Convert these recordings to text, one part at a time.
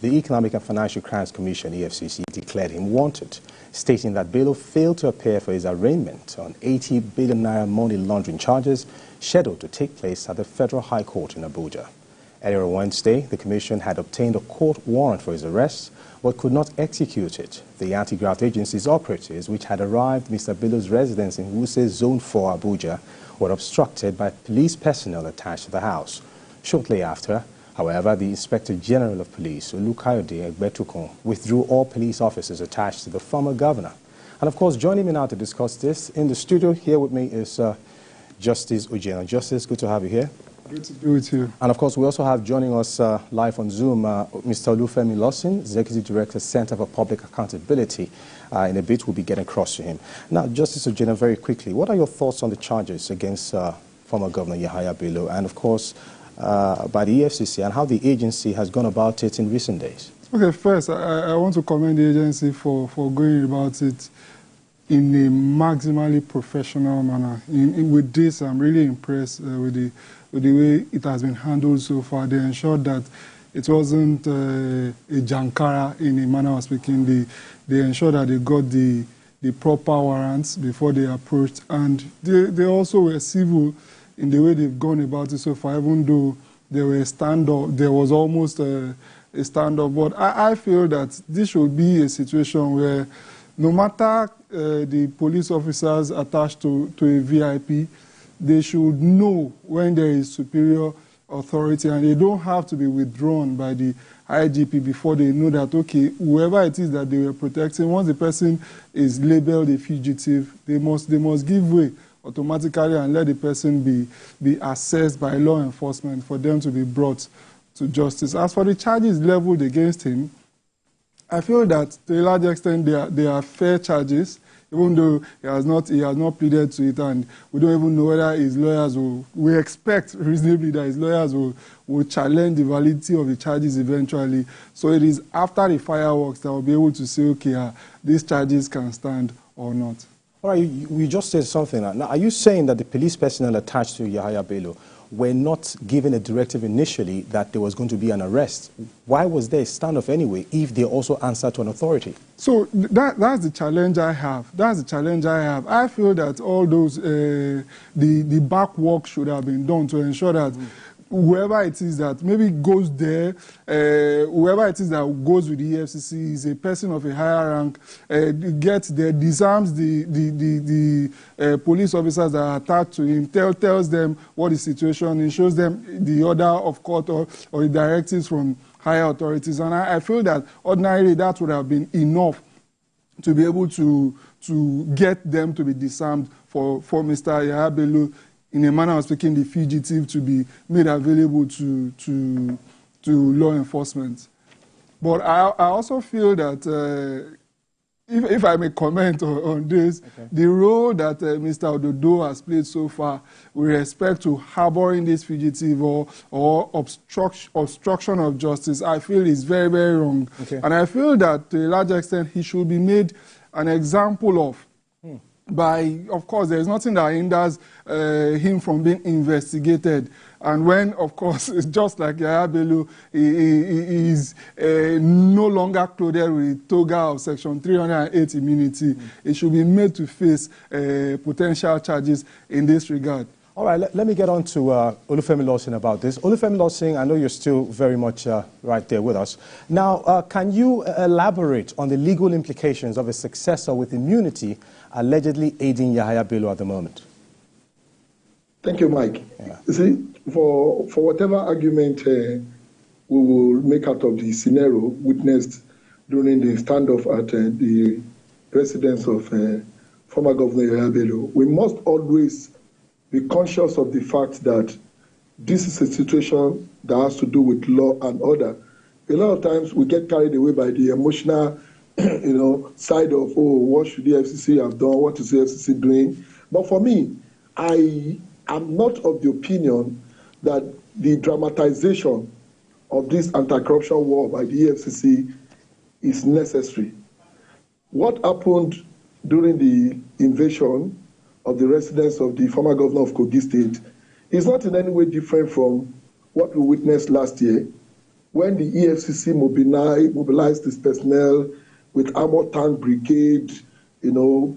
the Economic and Financial Crimes Commission, EFCC, declared him wanted, stating that Bello failed to appear for his arraignment on 80 billion naira money laundering charges scheduled to take place at the Federal High Court in Abuja. Earlier on Wednesday, the Commission had obtained a court warrant for his arrest, but could not execute it. The anti-graft agency's operatives, which had arrived at Mr. Bello's residence in Wuse Zone 4, Abuja, were obstructed by police personnel attached to the house. Shortly after, however, the Inspector General of Police, Olukayode Egbetukun, withdrew all police officers attached to the former governor. And of course, joining me now to discuss this in the studio here with me is Justice Ojena. Justice, good to have you here. Good to be with you. And of course, we also have joining us live on Zoom, Mr. Olufemi Lawson, Executive Director, Center for Public Accountability. In a bit, we'll be getting across to him. Now, Justice Ojena, very quickly, what are your thoughts on the charges against former Governor Yahaya Bello and, of course, by the EFCC, and how the agency has gone about it in recent days? Okay, first, I want to commend the agency for going about it in a maximally professional manner. With this, I'm really impressed with the way it has been handled so far. They ensured that it wasn't a jankara in a manner of speaking. They ensured that they got the proper warrants before they approached, and they also were civil in the way they've gone about it so far, even though there was almost a standoff. But I feel that this should be a situation where no matter the police officers attached to a VIP, they should know when there is superior authority, and they don't have to be withdrawn by the IGP before they know that, okay, whoever it is that they were protecting, once the person is labeled a fugitive, they must give way automatically and let the person be assessed by law enforcement for them to be brought to justice. As for the charges leveled against him, I feel that to a large extent they are fair charges, even though he has not pleaded to it, and we don't even know whether his lawyers we expect reasonably that his lawyers will challenge the validity of the charges eventually. So it is after the fireworks that we'll be able to say, okay, these charges can stand or not. All right, you just said something. Now, are you saying that the police personnel attached to Yahaya Bello were not given a directive initially that there was going to be an arrest? Why was there a standoff anyway if they also answered to an authority? So that's the challenge I have. That's the challenge I have. I feel that all those, the back work should have been done to ensure that whoever it is that maybe goes there, whoever it is that goes with the EFCC is a person of a higher rank, gets there, disarms the police officers that are attached to him, tells them what the situation is, shows them the order of court or the directives from higher authorities. And I feel that ordinarily that would have been enough to be able to get them to be disarmed for Mr. Yahaya Bello, in a manner of speaking, the fugitive to be made available to law enforcement. But I also feel that, if I may comment on this, okay, the role that Mr. Ododo has played so far with respect to harboring this fugitive or obstruction of justice, I feel is very, very wrong. Okay. And I feel that to a large extent he should be made an example of. Of course, there is nothing that hinders him from being investigated. And when, of course, it's just like Yahaya Bello, he is no longer clothed with toga of Section 308 immunity, he should be made to face potential charges in this regard. All right, let me get on to Olufemi Lawson about this. Olufemi Lawson, I know you're still very much right there with us. Now, can you elaborate on the legal implications of a successor with immunity allegedly aiding Yahaya Bello at the moment? Thank you, Mike. Yeah. You see, for whatever argument we will make out of the scenario witnessed during the standoff at the residence of former Governor Yahaya Bello, we must always be conscious of the fact that this is a situation that has to do with law and order. A lot of times we get carried away by the emotional side of, oh, what should the FCC have done? What is the FCC doing? But for me, I am not of the opinion that the dramatization of this anti-corruption war by the EFCC is necessary. What happened during the invasion of the residence of the former governor of Kogi State is not in any way different from what we witnessed last year when the EFCC mobilized its personnel with armor tank brigade,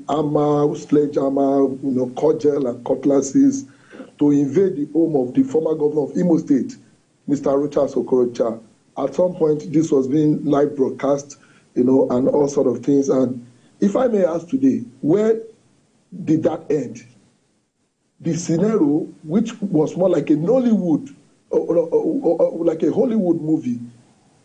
armor, sledgehammer, cudgel and cutlasses to invade the home of the former governor of Imo State, Mr. Rochas Okorocha. At some point, this was being live broadcast, and all sort of things. And if I may ask today, where did that end? The scenario, which was more like a Nollywood or like a Hollywood movie,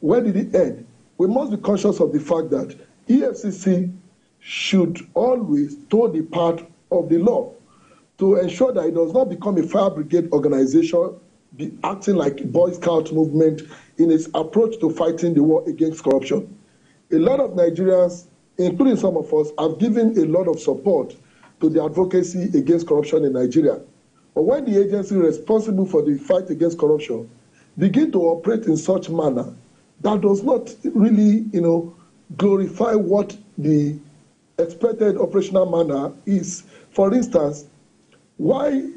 where did it end? We must be conscious of the fact that EFCC should always toe the path of the law to ensure that it does not become a fire brigade organization, be acting like a Boy Scout movement in its approach to fighting the war against corruption. A lot of Nigerians, including some of us, have given a lot of support to the advocacy against corruption in Nigeria. But when the agency responsible for the fight against corruption begin to operate in such manner that does not really, glorify what the expected operational manner is. For instance, why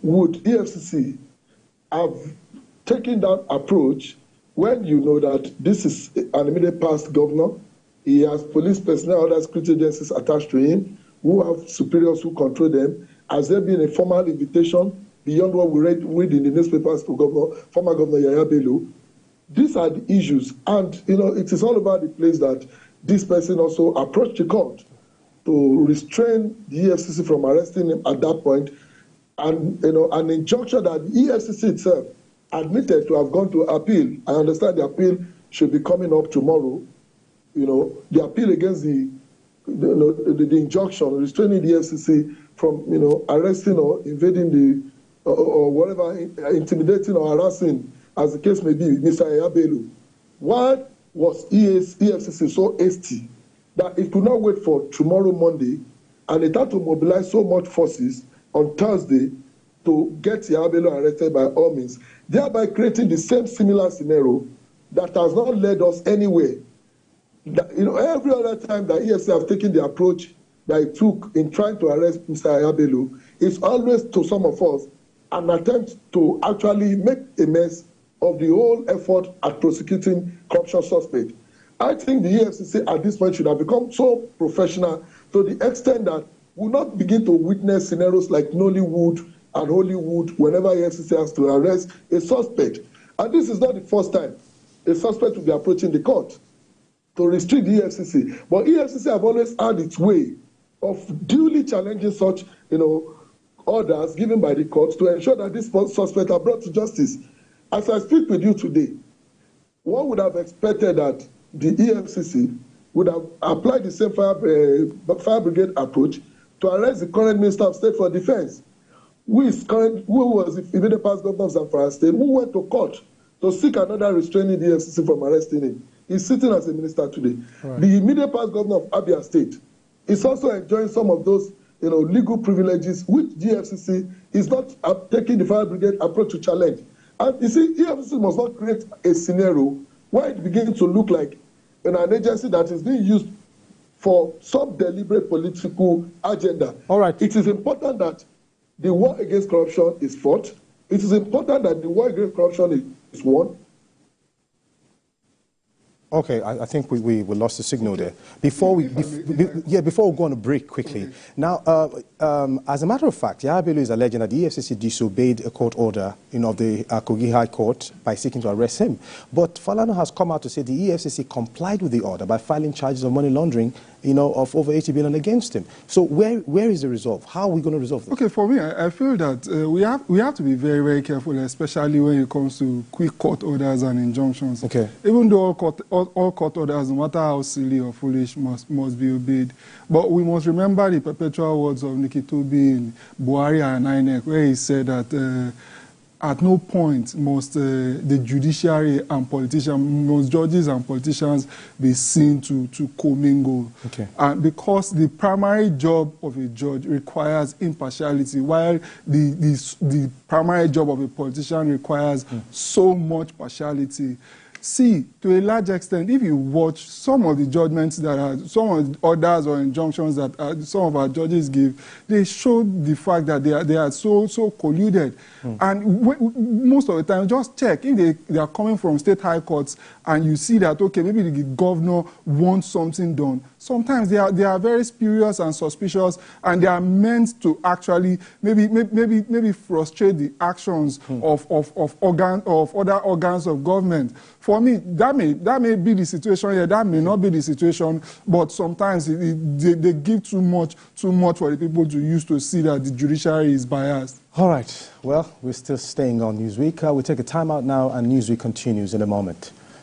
would EFCC have taken that approach when you know that this is an immediate past governor? He has police personnel, other security agencies attached to him, who have superiors who control them. Has there been a formal invitation beyond what we read in the newspapers to former Governor Yahaya Bello? These are the issues, and it is all about the place that this person also approached the court to restrain the EFCC from arresting him at that point, and an injunction that the EFCC itself admitted to have gone to appeal. I understand the appeal should be coming up tomorrow. The appeal against the injunction restraining the EFCC from arresting or invading or whatever, intimidating or harassing, as the case may be, Mr. Yahaya Bello. Why was EFCC so hasty that it could not wait for tomorrow, Monday, and it had to mobilize so much forces on Thursday to get Yahaya Bello arrested by all means, thereby creating the same similar scenario that has not led us anywhere? Every other time that EFCC have taken the approach that it took in trying to arrest Mr. Yahaya Bello, it's always, to some of us, an attempt to actually make a mess of the whole effort at prosecuting corruption suspects. I think the EFCC at this point should have become so professional to the extent that we'll not begin to witness scenarios like Nollywood and Hollywood whenever EFCC has to arrest a suspect. And this is not the first time a suspect will be approaching the court to restrict the EFCC. But EFCC have always had its way of duly challenging such, orders given by the court to ensure that these suspects are brought to justice. As I speak with you today, one would have expected that the EFCC would have applied the same fire brigade approach to arrest the current Minister of State for Defense, who was the immediate past governor of Zamfara State, who went to court to seek another restraining the EFCC from arresting him. He's sitting as a minister today. Right. The immediate past governor of Abia State is also enjoying some of those legal privileges which the EFCC is not taking the fire brigade approach to challenge. And you see, EFCC must not create a scenario where it begins to look like an agency that is being used for some deliberate political agenda. All right. It is important that the war against corruption is fought. It is important that the war against corruption is won. Okay, I think we lost the signal there. Before we go on a break quickly. Okay. Now, as a matter of fact, Yahaya Bello is alleging that the EFCC disobeyed a court order of the Kogi High Court by seeking to arrest him. But Falana has come out to say the EFCC complied with the order by filing charges of money laundering, of over 80 billion against him. So where is the resolve? How are we going to resolve this? Okay, for me, I feel that we have to be very, very careful, especially when it comes to quick court orders and injunctions. Okay. Even though all court orders, no matter how silly or foolish, must be obeyed. But we must remember the perpetual words of Nikitobi in Buhari and INEC, where he said that at no point must the judiciary and most judges and politicians be seen to commingle. Okay. And because the primary job of a judge requires impartiality, while the primary job of a politician requires so much partiality. See, to a large extent, if you watch some of the judgments that are, some of the orders or injunctions that some of our judges give, they show the fact that they are so colluded. And most of the time, just check if they are coming from state high courts and you see that, okay, maybe the governor wants something done. Sometimes they are very spurious and suspicious, and they are meant to actually maybe frustrate the actions of other organs of government. For me, that may be the situation here. That may not be the situation, but sometimes they give too much for the people to use to see that the judiciary is biased. All right. Well, we're still staying on Newsweek. We'll take a time out now, and Newsweek continues in a moment.